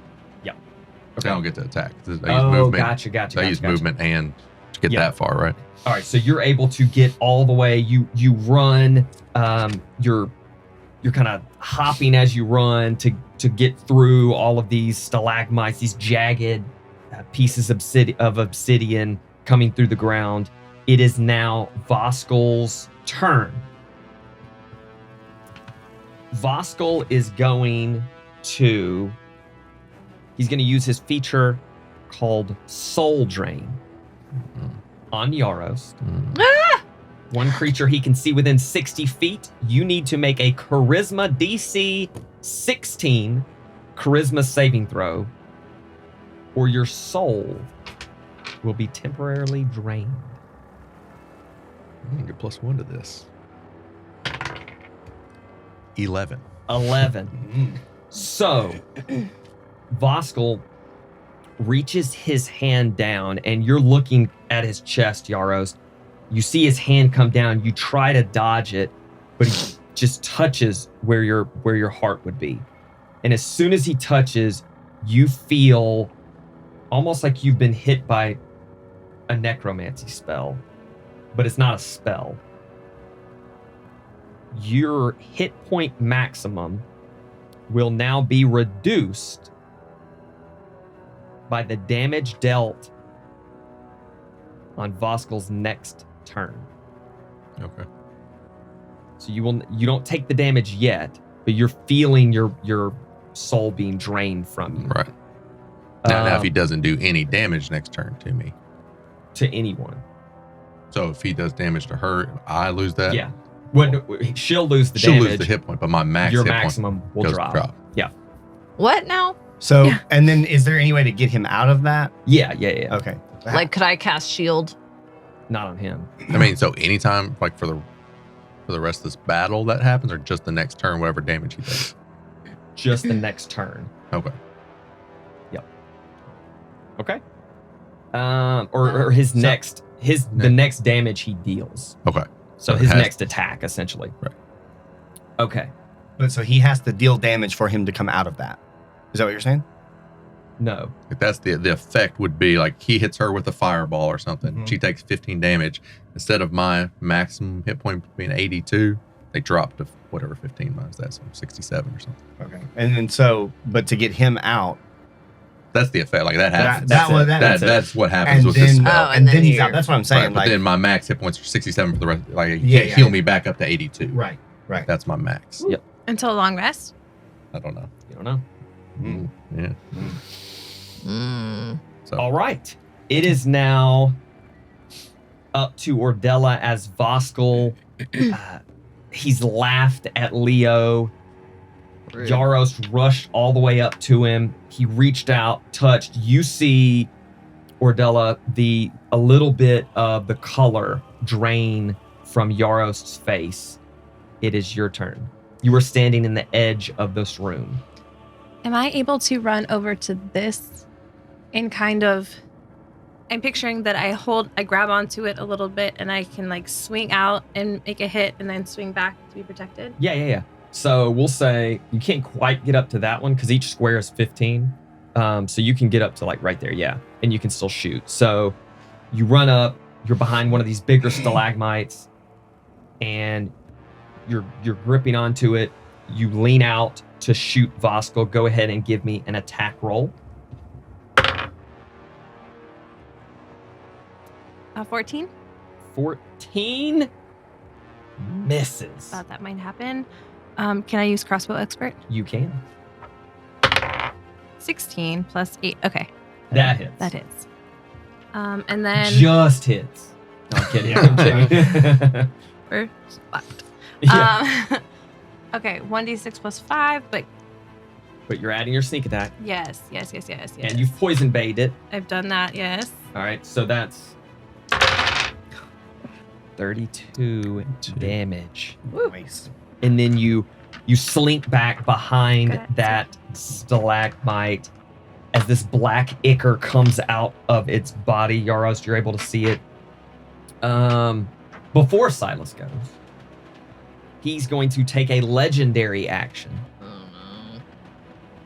[SPEAKER 1] Okay.
[SPEAKER 5] I don't get to attack. I use
[SPEAKER 1] Oh,
[SPEAKER 5] movement.
[SPEAKER 1] gotcha.
[SPEAKER 5] I use movement and to get
[SPEAKER 1] Yeah.
[SPEAKER 5] that far, right?
[SPEAKER 1] All right, so you're able to get all the way. You run. You're kind of hopping as you run to get through all of these stalagmites, these jagged pieces of obsidian coming through the ground. It is now Voskul's turn. Voskul is going to. He's going to use his feature called Soul Drain on Yarost. One creature he can see within 60 feet. You need to make a Charisma DC 16 Charisma saving throw, or your soul will be temporarily drained.
[SPEAKER 5] I'm gonna get +1 to this. 11.
[SPEAKER 1] 11. So, Voskul reaches his hand down, and you're looking at his chest, Yarost. You see his hand come down. You try to dodge it, but he just touches where your heart would be. And as soon as he touches, you feel almost like you've been hit by a necromancy spell, but it's not a spell. Your hit point maximum will now be reduced by the damage dealt on Voskul's next turn.
[SPEAKER 5] Okay.
[SPEAKER 1] So you don't take the damage yet, but you're feeling your soul being drained from you.
[SPEAKER 5] Right. Now if he doesn't do any damage next turn to me.
[SPEAKER 1] To anyone.
[SPEAKER 5] So if he does damage to her, I lose that?
[SPEAKER 1] Yeah. She'll lose the
[SPEAKER 5] She'll
[SPEAKER 1] damage.
[SPEAKER 5] lose the hit point, but my
[SPEAKER 1] Your
[SPEAKER 5] hit
[SPEAKER 1] maximum will
[SPEAKER 5] goes
[SPEAKER 1] drop. Yeah.
[SPEAKER 2] What now?
[SPEAKER 4] So,
[SPEAKER 3] Yeah.
[SPEAKER 4] and then is there any way to get him out of that?
[SPEAKER 1] Yeah.
[SPEAKER 4] Okay.
[SPEAKER 2] Like, could I cast shield?
[SPEAKER 1] Not on him.
[SPEAKER 5] I mean, so anytime, like for the rest of this battle that happens, or just the next turn, whatever damage he does?
[SPEAKER 1] Just the next turn.
[SPEAKER 5] Okay.
[SPEAKER 1] Okay. Or his
[SPEAKER 5] So-
[SPEAKER 1] next the next damage he deals.
[SPEAKER 5] Okay.
[SPEAKER 1] So
[SPEAKER 5] So it
[SPEAKER 1] his
[SPEAKER 5] has-
[SPEAKER 1] next attack, essentially.
[SPEAKER 5] Right.
[SPEAKER 1] Okay.
[SPEAKER 4] But so he has to deal damage for him to come out of that. Is that what you're saying?
[SPEAKER 1] No.
[SPEAKER 5] Like that's the effect would be like he hits her with a fireball or something.
[SPEAKER 4] Mhm.
[SPEAKER 5] She takes 15 damage. Instead of my maximum hit point being 82, they drop to whatever 15 minus that, so 67 or something.
[SPEAKER 4] Okay. And then so, but to get him out,
[SPEAKER 5] That's the effect. Like that happens.
[SPEAKER 4] that's
[SPEAKER 5] what happens
[SPEAKER 4] and
[SPEAKER 5] with
[SPEAKER 4] then,
[SPEAKER 5] this spell.
[SPEAKER 2] Oh,
[SPEAKER 4] and then he's
[SPEAKER 2] you're-
[SPEAKER 4] out. That's what I'm saying.
[SPEAKER 5] Right, but
[SPEAKER 4] like,
[SPEAKER 5] then my max hit points are 67 for the rest. Like it
[SPEAKER 4] Yeah,
[SPEAKER 5] can't
[SPEAKER 4] yeah,
[SPEAKER 5] heal
[SPEAKER 4] yeah.
[SPEAKER 5] me back up to 82.
[SPEAKER 4] right.
[SPEAKER 5] That's my max.
[SPEAKER 1] Yep.
[SPEAKER 3] Until a long rest.
[SPEAKER 5] I don't know.
[SPEAKER 1] You don't know.
[SPEAKER 5] Yeah.
[SPEAKER 2] Mm.
[SPEAKER 5] So
[SPEAKER 1] All right. It is now up to Ordella as Voskul. He's laughed at Leo.
[SPEAKER 2] Rude.
[SPEAKER 1] Yarost rushed all the way up to him. He reached out, touched. You see, Ordella, a little bit of the color drain from Yarost's face. It is your turn. You are standing in the edge of this room.
[SPEAKER 3] Am I able to run over to this and kind of, I'm picturing that I grab onto it a little bit and I can like swing out and make a hit and then swing back to be protected?
[SPEAKER 1] Yeah. So we'll say you can't quite get up to that one because each square is 15. So you can get up to like right there, yeah. And you can still shoot. So you run up, you're behind one of these bigger stalagmites, and you're gripping onto it. You lean out to shoot Voskul. Go ahead and give me an attack roll.
[SPEAKER 3] 14?
[SPEAKER 1] 14 misses.
[SPEAKER 3] Thought that might happen. Can I use crossbow expert?
[SPEAKER 1] You can.
[SPEAKER 3] 16 plus 8. Okay,
[SPEAKER 1] That hits.
[SPEAKER 3] that hits. And then
[SPEAKER 1] Just hits. No, I'm kidding. I'm kidding.
[SPEAKER 3] we're fucked.
[SPEAKER 1] Yeah.
[SPEAKER 3] Okay, 1d6 plus 5, but
[SPEAKER 1] But you're adding your sneak attack,
[SPEAKER 3] yes.
[SPEAKER 1] and you've poison baited it.
[SPEAKER 3] I've done that, yes.
[SPEAKER 1] All right, so that's 32 damage.
[SPEAKER 4] Nice.
[SPEAKER 1] And then you slink back behind
[SPEAKER 3] Good.
[SPEAKER 1] that stalagmite as this black ichor comes out of its body. Yarost, you're able to see it. Before Silas goes, he's going to take a legendary action.
[SPEAKER 2] Oh no.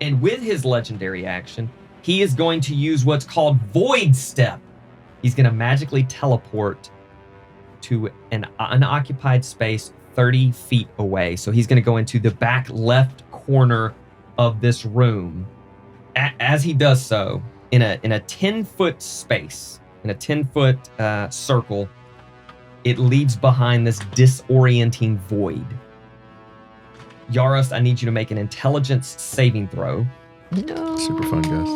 [SPEAKER 1] And with his legendary action, he is going to use what's called Void Step. He's going to magically teleport to an unoccupied space 30 feet away. So he's going to go into the back left corner of this room. As he does so, in a 10-foot space, in a 10-foot circle, it leaves behind this disorienting void. Yarost, I need you to make an intelligence saving throw.
[SPEAKER 2] No.
[SPEAKER 5] Super fun, guys.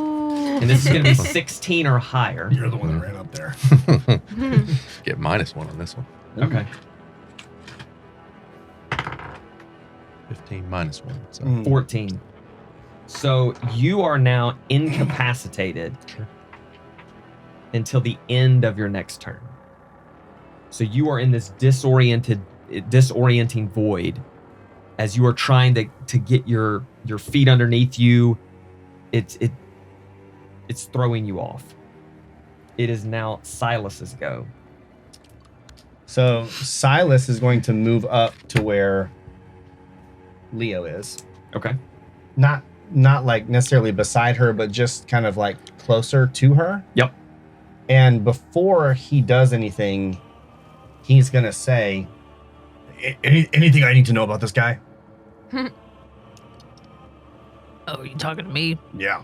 [SPEAKER 1] And this is going to be 16 or higher.
[SPEAKER 6] You're the one that ran up there.
[SPEAKER 5] Get -1 on this one.
[SPEAKER 1] Okay.
[SPEAKER 5] 15 -1. So.
[SPEAKER 1] 14. So you are now incapacitated
[SPEAKER 5] Sure.
[SPEAKER 1] until the end of your next turn. So you are in this disorienting void as you are trying to get your feet underneath you. It's throwing you off. It is now Silas's go.
[SPEAKER 4] So Silas is going to move up to where Leo is.
[SPEAKER 1] Okay.
[SPEAKER 4] Not like necessarily beside her, but just kind of like closer to her.
[SPEAKER 1] Yep.
[SPEAKER 4] And before he does anything, he's gonna say,
[SPEAKER 6] Anything I need to know about this guy?
[SPEAKER 2] Oh, you talking to me?
[SPEAKER 6] Yeah.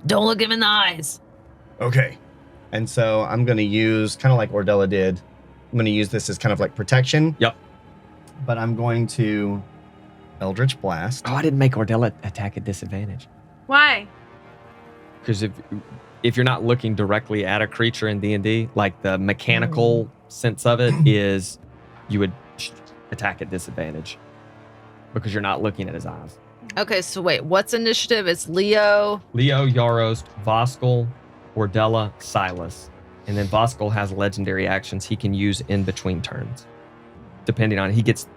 [SPEAKER 2] Don't look him in the eyes.
[SPEAKER 6] Okay.
[SPEAKER 4] and so I'm gonna use kind of like Ordella did. I'm gonna use this as kind of like protection.
[SPEAKER 1] Yep.
[SPEAKER 4] But I'm going to Eldritch Blast.
[SPEAKER 1] Oh, I didn't make Ordella attack at disadvantage.
[SPEAKER 3] Why?
[SPEAKER 1] Because if you're not looking directly at a creature in D&D, like the mechanical sense of it is you would attack at disadvantage because you're not looking at his eyes.
[SPEAKER 2] Okay, so wait, what's initiative? It's Leo.
[SPEAKER 1] Leo, Yarost, Voskul, Ordella, Silas. And then Voskul has legendary actions he can use in between turns. Depending on he gets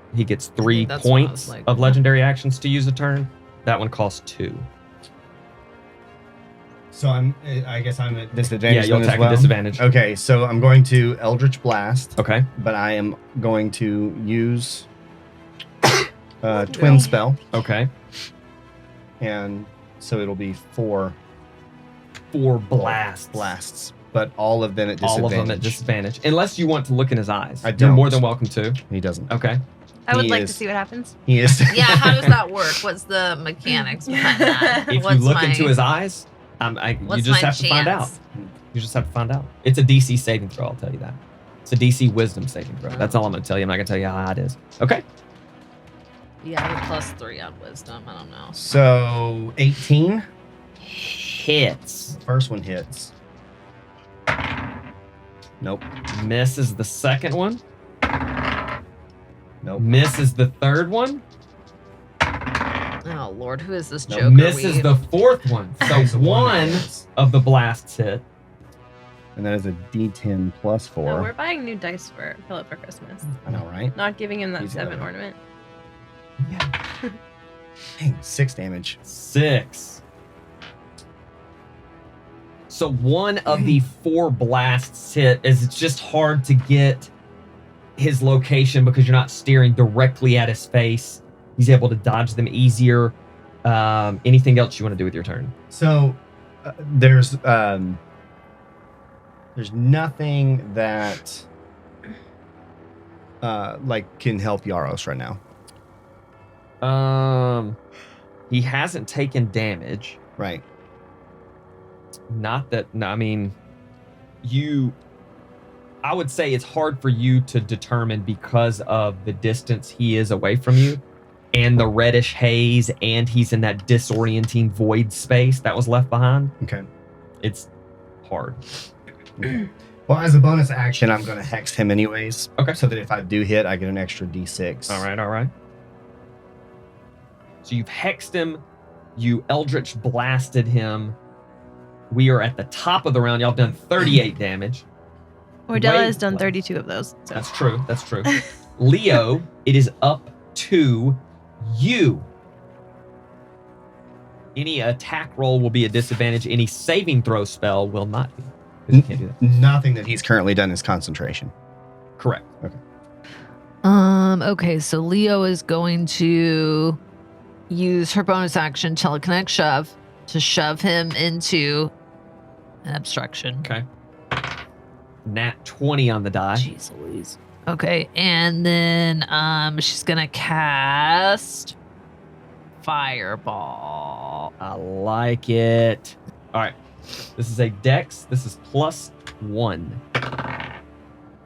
[SPEAKER 1] 3
[SPEAKER 2] that's what I was
[SPEAKER 1] points
[SPEAKER 2] like.
[SPEAKER 1] of legendary actions to use a turn. That one costs 2.
[SPEAKER 4] So I guess I'm at
[SPEAKER 1] Yeah,
[SPEAKER 4] disadvantage.
[SPEAKER 1] you'll
[SPEAKER 4] then as
[SPEAKER 1] attack
[SPEAKER 4] well?
[SPEAKER 1] at disadvantage.
[SPEAKER 4] Okay, so I'm going to Eldritch Blast,
[SPEAKER 1] Okay.
[SPEAKER 4] but I am going to use Twin Spell,
[SPEAKER 1] Okay.
[SPEAKER 4] and so it'll be 4
[SPEAKER 1] 4 blasts.
[SPEAKER 4] blasts, but all of them at disadvantage.
[SPEAKER 1] All of them at disadvantage. Unless you want to look in his eyes.
[SPEAKER 4] I
[SPEAKER 1] You're more
[SPEAKER 4] don't.
[SPEAKER 1] than welcome to.
[SPEAKER 4] He doesn't.
[SPEAKER 1] Okay.
[SPEAKER 3] I would
[SPEAKER 4] He
[SPEAKER 3] like to
[SPEAKER 4] is-
[SPEAKER 3] see what happens.
[SPEAKER 4] He is.
[SPEAKER 2] Yeah, how does that work? What's the mechanics behind that?
[SPEAKER 1] If
[SPEAKER 2] What's
[SPEAKER 1] you look
[SPEAKER 2] my-
[SPEAKER 1] into his eyes, you
[SPEAKER 2] what's
[SPEAKER 1] just
[SPEAKER 2] my
[SPEAKER 1] have to find out.
[SPEAKER 2] chance?
[SPEAKER 1] You just have to find out. It's a DC saving throw, I'll tell you that. It's a DC wisdom saving throw. That's all I'm going to tell you. I'm not going to tell you how high it is. Okay.
[SPEAKER 2] Yeah, I have a +3 on wisdom. I don't know.
[SPEAKER 4] So 18.
[SPEAKER 1] Hits.
[SPEAKER 4] First one hits. Nope.
[SPEAKER 1] Misses the second one.
[SPEAKER 4] Nope.
[SPEAKER 1] Misses the third one.
[SPEAKER 2] Oh Lord, who is this
[SPEAKER 4] No,
[SPEAKER 2] Joker?
[SPEAKER 1] Misses the fourth one. So
[SPEAKER 4] Okay, so
[SPEAKER 1] one
[SPEAKER 4] hits.
[SPEAKER 1] of the blasts hit.
[SPEAKER 4] And that is a D10 plus 4.
[SPEAKER 3] No, we're buying new dice for Philip for Christmas.
[SPEAKER 4] I know, right?
[SPEAKER 3] Not giving him that
[SPEAKER 4] He's
[SPEAKER 3] 7
[SPEAKER 4] got it.
[SPEAKER 3] ornament.
[SPEAKER 4] Dang, 6 damage.
[SPEAKER 1] 6. So one of the 4 blasts hit as it's just hard to get his location because you're not staring directly at his face. He's able to dodge them easier. Anything else you want to do with your turn?
[SPEAKER 4] So there's nothing that like can help Yarost right now.
[SPEAKER 1] He hasn't taken damage.
[SPEAKER 4] Right.
[SPEAKER 1] Not that, no, I mean, you, I would say it's hard for you to determine because of the distance he is away from you and the reddish haze, and he's in that disorienting void space that was left behind.
[SPEAKER 4] Okay.
[SPEAKER 1] It's hard.
[SPEAKER 4] Well, as a bonus action, I'm going to hex him anyways.
[SPEAKER 1] Okay.
[SPEAKER 4] So that if I do hit, I get an extra d6.
[SPEAKER 1] All right. So you've hexed him. You Eldritch blasted him. We are at the top of the round. Y'all have done 38 damage.
[SPEAKER 3] Ordella
[SPEAKER 1] Wait,
[SPEAKER 3] has done
[SPEAKER 1] what?
[SPEAKER 3] 32 of those. So.
[SPEAKER 1] That's true. Leo, it is up to you. Any attack roll will be a disadvantage. Any saving throw spell will not be. 'Cause you can't do that.
[SPEAKER 4] Nothing that he's currently done is concentration.
[SPEAKER 1] Correct.
[SPEAKER 2] Okay, so Leo is going to use her bonus action, Teleconnect Shove, to shove him into an obstruction.
[SPEAKER 1] Okay. Nat 20 on the die.
[SPEAKER 2] Jeez Louise. Okay, and then she's gonna cast Fireball.
[SPEAKER 1] I like it. All right. This is a dex. This is +1.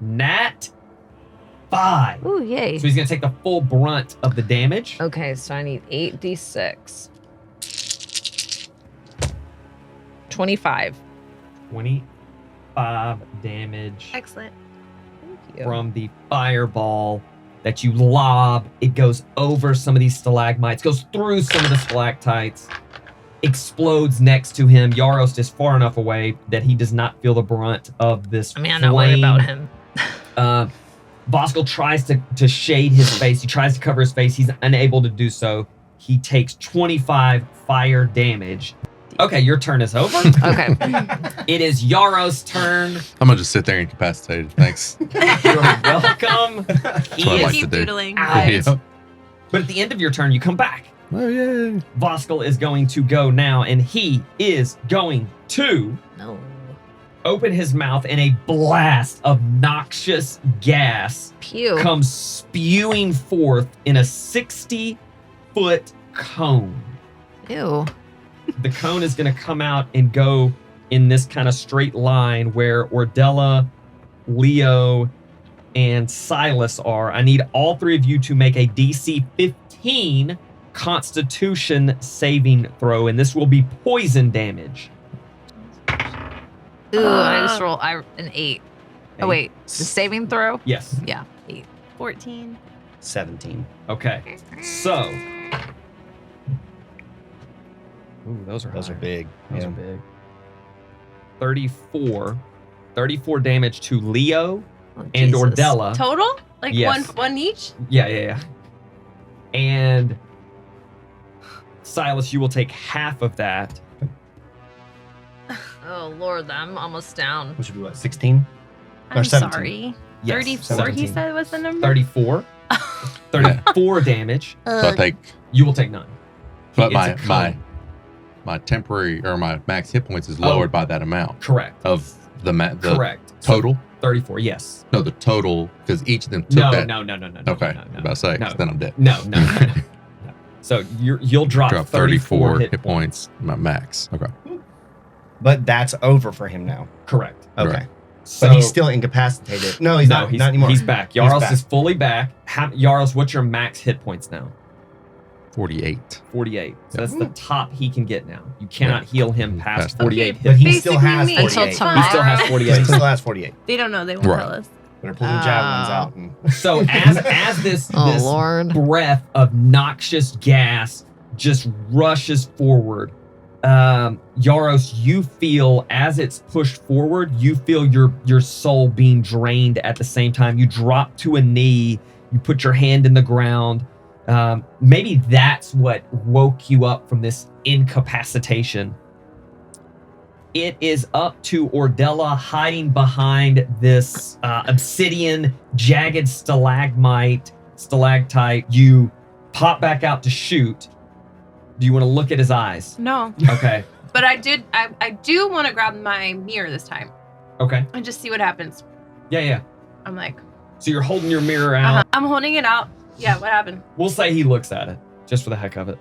[SPEAKER 1] Nat 5.
[SPEAKER 2] Ooh, yay.
[SPEAKER 1] So he's going to take the full brunt of the damage.
[SPEAKER 2] Okay, so I need 8d6. 25.
[SPEAKER 1] 25 damage
[SPEAKER 3] Excellent.
[SPEAKER 2] Thank you.
[SPEAKER 1] from the fireball that you lob. It goes over some of these stalagmites, goes through some of the stalactites, explodes next to him. Yarost is far enough away that he does not feel the brunt of this
[SPEAKER 2] I mean, I'm not worried about
[SPEAKER 1] flame.
[SPEAKER 2] him.
[SPEAKER 1] Voskul tries to shade his face. He tries to cover his face. He's unable to do so. He takes 25 fire damage. Okay, your turn is over.
[SPEAKER 2] Okay.
[SPEAKER 1] It is Yarost's turn.
[SPEAKER 5] I'm gonna just sit there incapacitated. Thanks.
[SPEAKER 1] You're welcome. He
[SPEAKER 5] what I
[SPEAKER 1] is
[SPEAKER 5] like
[SPEAKER 3] Keep
[SPEAKER 5] to do.
[SPEAKER 3] doodling.
[SPEAKER 1] out.
[SPEAKER 5] Yeah.
[SPEAKER 1] But at the end of your turn, you come back.
[SPEAKER 5] Oh yay!
[SPEAKER 1] Voskul is going to go now, and he is going to
[SPEAKER 2] No.
[SPEAKER 1] open his mouth, and a blast of noxious gas
[SPEAKER 2] Pew.
[SPEAKER 1] comes spewing forth in a 60-foot cone.
[SPEAKER 2] Ew.
[SPEAKER 1] The cone is going to come out and go in this kind of straight line where Ordella, Leo, and Silas are. I need all three of you to make a DC 15 Constitution saving throw, and this will be poison damage.
[SPEAKER 2] Ooh, I just rolled an 8. Oh, wait. The saving throw?
[SPEAKER 1] Yes.
[SPEAKER 2] Yeah, 8.
[SPEAKER 3] 14.
[SPEAKER 4] 17.
[SPEAKER 1] Okay. So. Ooh, those are
[SPEAKER 4] Those are
[SPEAKER 1] high.
[SPEAKER 4] big.
[SPEAKER 1] Those
[SPEAKER 4] Yeah.
[SPEAKER 1] are big. 34. 34 damage to Leo
[SPEAKER 2] Oh,
[SPEAKER 1] and
[SPEAKER 2] Jesus.
[SPEAKER 1] Ordella.
[SPEAKER 3] Total? Like
[SPEAKER 1] Yes.
[SPEAKER 3] one each?
[SPEAKER 1] Yeah. And Silas, you will take half of that.
[SPEAKER 2] Oh, Lord, I'm almost down.
[SPEAKER 4] Which would be what, 16?
[SPEAKER 3] I'm
[SPEAKER 4] 17.
[SPEAKER 3] sorry.
[SPEAKER 1] Yes,
[SPEAKER 3] 34 he
[SPEAKER 1] 17.
[SPEAKER 3] said was the number?
[SPEAKER 1] 34. 34 damage.
[SPEAKER 5] So I take,
[SPEAKER 1] You will take none.
[SPEAKER 5] but
[SPEAKER 1] It's a cone.
[SPEAKER 5] my temporary or my max hit points is lowered by that amount
[SPEAKER 1] Correct.
[SPEAKER 5] of the
[SPEAKER 1] Correct. So
[SPEAKER 5] total.
[SPEAKER 1] 34, yes.
[SPEAKER 5] No, the total because each of them took
[SPEAKER 1] No,
[SPEAKER 5] that.
[SPEAKER 1] no.
[SPEAKER 5] Okay,
[SPEAKER 1] No,
[SPEAKER 5] I was about to say 'cause
[SPEAKER 1] no.
[SPEAKER 5] then I'm dead.
[SPEAKER 1] No. So you'll drop,
[SPEAKER 5] Drop
[SPEAKER 1] 34
[SPEAKER 5] hit points. My max. Okay.
[SPEAKER 4] But that's over for him now.
[SPEAKER 1] Correct.
[SPEAKER 4] Okay.
[SPEAKER 5] Right.
[SPEAKER 1] So,
[SPEAKER 4] But he's still incapacitated. No, he's not anymore.
[SPEAKER 1] He's back.
[SPEAKER 4] He's
[SPEAKER 1] Yarost
[SPEAKER 4] back.
[SPEAKER 1] is fully back. Yarost, what's your max hit points now?
[SPEAKER 5] 48.
[SPEAKER 1] 48. So that's the top he can get now. You cannot heal him past
[SPEAKER 5] Past that.
[SPEAKER 1] 48
[SPEAKER 3] Okay,
[SPEAKER 1] hit
[SPEAKER 4] But he
[SPEAKER 3] Basically
[SPEAKER 4] still has
[SPEAKER 3] me.
[SPEAKER 4] 48.
[SPEAKER 2] Until
[SPEAKER 1] He still has
[SPEAKER 2] tomorrow.
[SPEAKER 1] 48.
[SPEAKER 4] He still has 48.
[SPEAKER 3] They don't know. They won't
[SPEAKER 5] Right.
[SPEAKER 3] tell us.
[SPEAKER 4] They're pulling javelins out. And
[SPEAKER 1] So as this
[SPEAKER 2] Oh,
[SPEAKER 1] this
[SPEAKER 2] Lord.
[SPEAKER 1] breath of noxious gas just rushes forward, Yaros, you feel as it's pushed forward, you feel your soul being drained at the same time. You drop to a knee, you put your hand in the ground. Maybe that's what woke you up from this incapacitation. It is up to Ordella hiding behind this obsidian, jagged stalagtite. You pop back out to shoot. Do you want to look at his eyes?
[SPEAKER 3] No.
[SPEAKER 1] Okay.
[SPEAKER 3] But I do want to grab my mirror this time
[SPEAKER 1] Okay.
[SPEAKER 3] and just see what happens.
[SPEAKER 1] Yeah.
[SPEAKER 3] I'm like,
[SPEAKER 1] So you're holding your mirror out.
[SPEAKER 3] I'm holding it out. Yeah, what happened?
[SPEAKER 1] We'll say he looks at it, just for the heck of it.